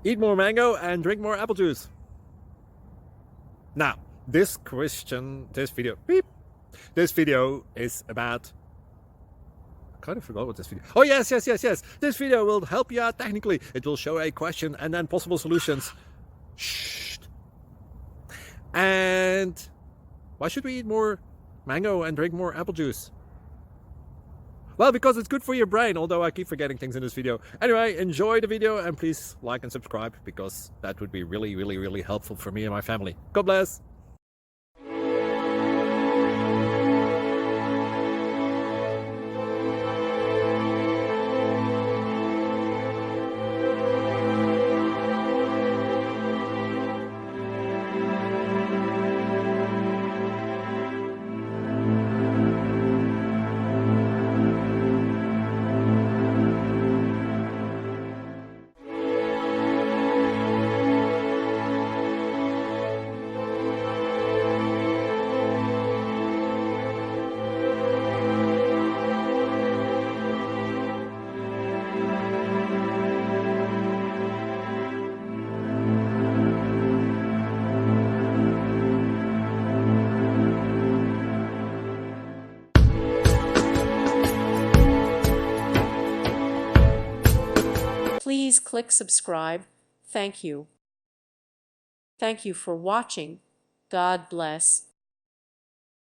Eat more mango and drink more apple juice. Now, this video is about... I kind of forgot what this video... Oh, yes. This video will help you out technically. It will show a question and then possible solutions. Shh. And why should we eat more mango and drink more apple juice? Well, because it's good for your brain, although I keep forgetting things in this video. Anyway, enjoy the video and please like and subscribe, because that would be really helpful for me and my family. God bless! Please click subscribe. Thank you. Thank you for watching. God bless.